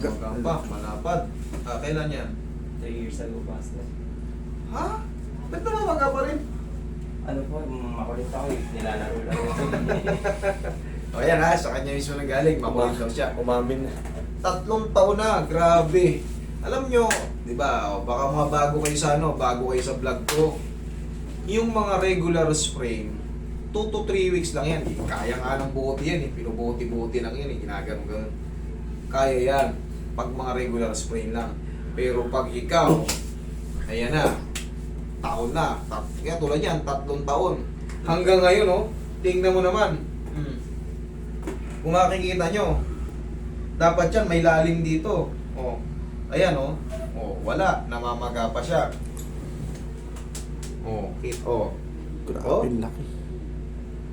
Gumagamba, malapad. Kailan yan? 3 years ago pa na. Ha? Ba't namamaga pa rin? Ano po, makulit ako eh. Nilalaro-laro ako. O yan ha, sa kanya mismo nagaling, makulit daw siya. Umamin na. 3 taon na, grabe. Alam nyo, di ba, baka mga bago kayo sa bago kayo sa vlog ko. Yung mga regular sprain, 2 to 3 weeks lang yan. Kaya nga ng buti yan, pinubuti-buti lang yan, ginaganon-ganon. Kaya yan, pag mga regular sprain lang. Pero pag ikaw, ayan na, taon na. Kaya tulad yan, 3 taon. Hanggang ngayon, oh, tingnan mo naman. Kung makikita nyo, dapat yan, may lalim dito. Oh, ayan, oh. Oh, wala, namamaga pa siya. Oh, oh. Grabe, laki.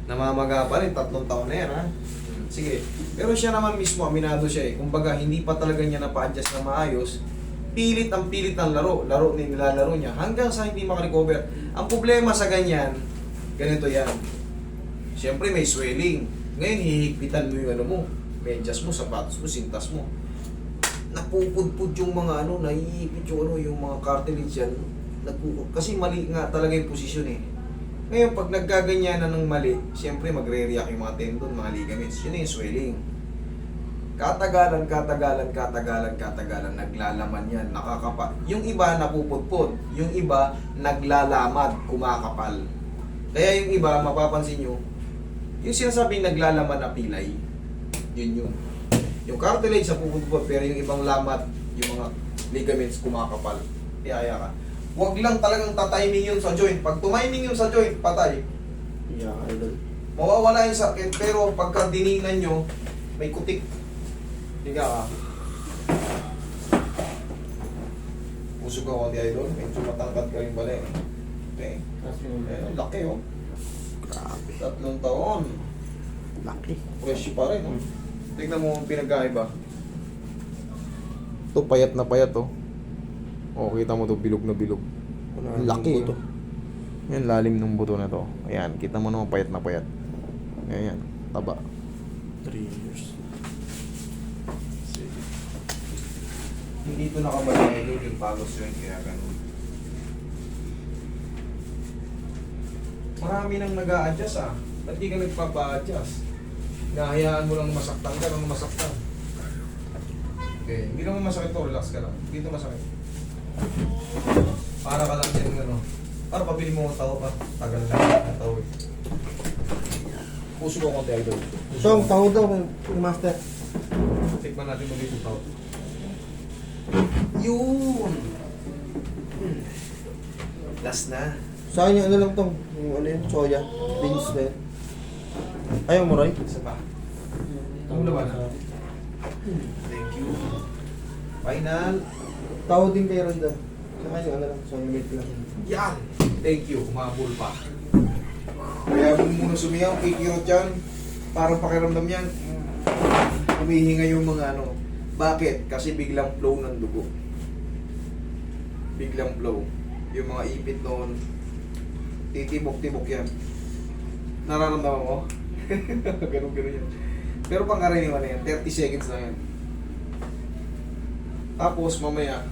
Namamaga pa rin, 3 taon na yan, ha? Sige. Pero siya naman mismo, aminado siya eh. Kumbaga, hindi pa talaga niya napa-adjust na maayos. Pilit ang pilit ng laro. Laro na nilalaro niya. Hanggang sa hindi makarecover. Ang problema sa ganyan, ganito yan. Siyempre may swelling. Ngayon, hihigpitan mo yung ano mo. Medyas mo, sapatos mo, sintas mo. Napupudpud yung mga nahihigpit yung yung mga cartilage yan. Kasi mali nga talaga yung posisyon eh. Ngayon, pag nagkaganyanan ng mali, siyempre magre-react yung mga tendon, mga ligaments. Yun yung swelling. Katagalan, naglalaman yan, nakakapa. Yung iba napupudpud, yung iba naglalamad, kumakapal. Kaya yung iba, mapapansin nyo, yung sinasabing naglalaman na pilay, yun yun. Yung cartilage napupudpud, pero yung ibang lamat, yung mga ligaments kumakapal. Kaya ka. Huwag lang talagang tatiming yun sa joint. Pag tumiming yun sa joint, patay. Yeah, idol. Mawawala yung sakit, pero pagka diningan nyo, may kutik. Higa ka. Puso ka konti idol. Medyo matangkad ka rin pala eh. Okay. Ang laki oh. Grabe. 3 taon. Laki. Fresh pa rin oh. Tignan mo ang pinagkaiba. Ito payat na payat oh. Oh, kita mo to, bilog na bilog. Ang laki buto. Yan, lalim ng buto na to. Ayan, kita mo naman payat na payat. Ayan, taba. 3 years. Sige. Hindi ito nakabalik yung pagos yun, kaya ganun. Marami nang nag-a-adjust ah. Ba't di ka nagpapa-adjust? Nahayaan mo lang masaktan ka nang masaktan. Okay, hindi naman masakit to, relax ka lang. Dito masakit. Para ka lang din para pabili mo ang tao pa. Tagal na ang tao eh. Puso ko konti idol. So, ang tao daw, master. Tikman natin ulit yung tao. Yun! Last na. Sa akin yung ano lang tong, yung ano yun, soya, beans na yun. Ayaw mo, Roy? Isa pa. Ang laban na. Thank you. Final. Tao din kay Roy daw. Sa akin yung ano lang, soya milk lang. Yan! Thank you. Humabol pa. Kaya muna sumiyaw, kikirot yan. Parang pakiramdam yan. Humihinga yung mga Bakit? Kasi biglang flow ng dugo. Biglang flow. Yung mga ipit noon, titibok-tibok yan. Nararamdaman mo? Ganun-ganun yan. Pero pangkaraniwan na yan, 30 seconds na yan. Tapos mamaya,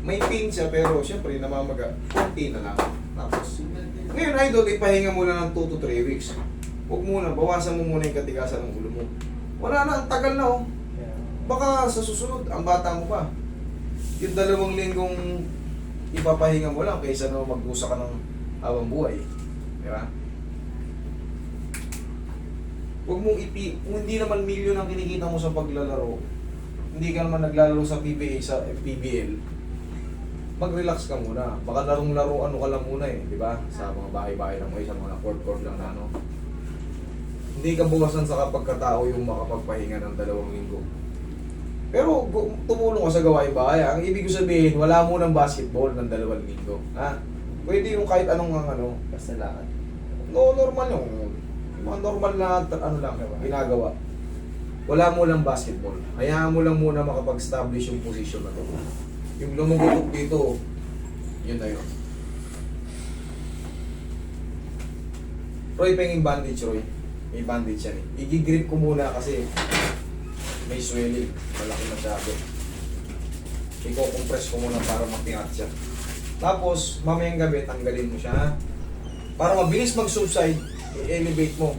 may pain siya pero syempre namamaga. Konti na lang. Tapos, ngayon idol, ipahinga mo na ng 2 to 3 weeks. Huwag muna, bawasan mo muna yung katigasan ng ulo mo. Wala na, ang tagal na oh. Baka sa susunod, ang bata mo pa. Yung 2 linggong ipapahinga mo lang kaysa magdusa ka ng habang buhay. Di ba? Huwag mong kung hindi naman milyon ang kinikita mo sa paglalaro, hindi ka naman naglalaro sa PBA, sa PBL, mag-relax ka muna. Baka larong-laro ka lang muna eh, di ba? Sa mga bahay-bahay lang mo, sa mga court lang na Hindi ka buwasan sa kapagkatao yung makapagpahinga ng 2 linggo. Pero tumulong ka sa gawain bahay. Ang ibig ko sabihin, wala mo ng basketball ng 2 linggo. Ha? Pwede yung kahit anong Basta lakad. No, normal yung mga normal na lang ginagawa. Wala mo lang basketball. Hayaan mo lang muna makapag-establish yung position na to. Yung lumugutok dito, yun na yun. Roy, penging bandage, Roy. May bandage yan eh. I-grip ko muna kasi may swelling. Malaki masyado. Iko-compress ko muna para mapiat siya. Tapos, mamayang gabi, tanggalin mo siya. Para mabilis mag-subside, i-elevate mo.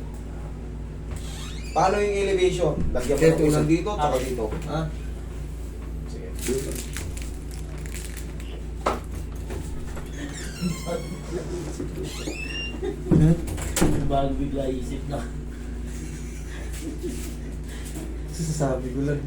Paano yung elevation? Lagyan mo ng unan dito, tsaka dito. Ha? Sige. Bago bigla isip na. Sasabi ko lang.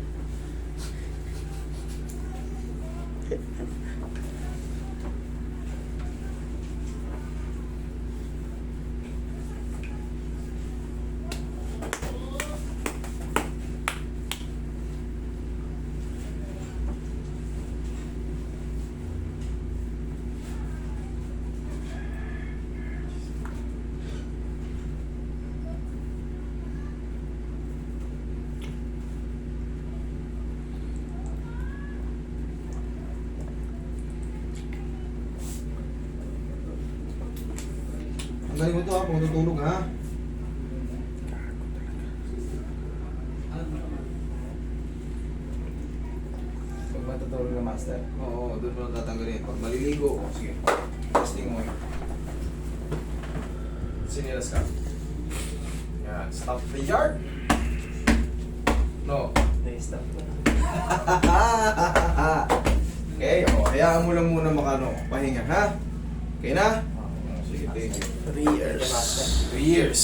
Ang galing mo ito ha, kung tutulog ha. Pag matutulog na master? Oo, doon mo na tatanggalin. Pag maliligo, sige. Testing mo yun. Sinilas ka. Yan, stop the yard. No. Stop ko. Okay, o, hayaan mo lang muna makano, pahinga ha. Okay na? Sige, thank you. 3 years. 3 years.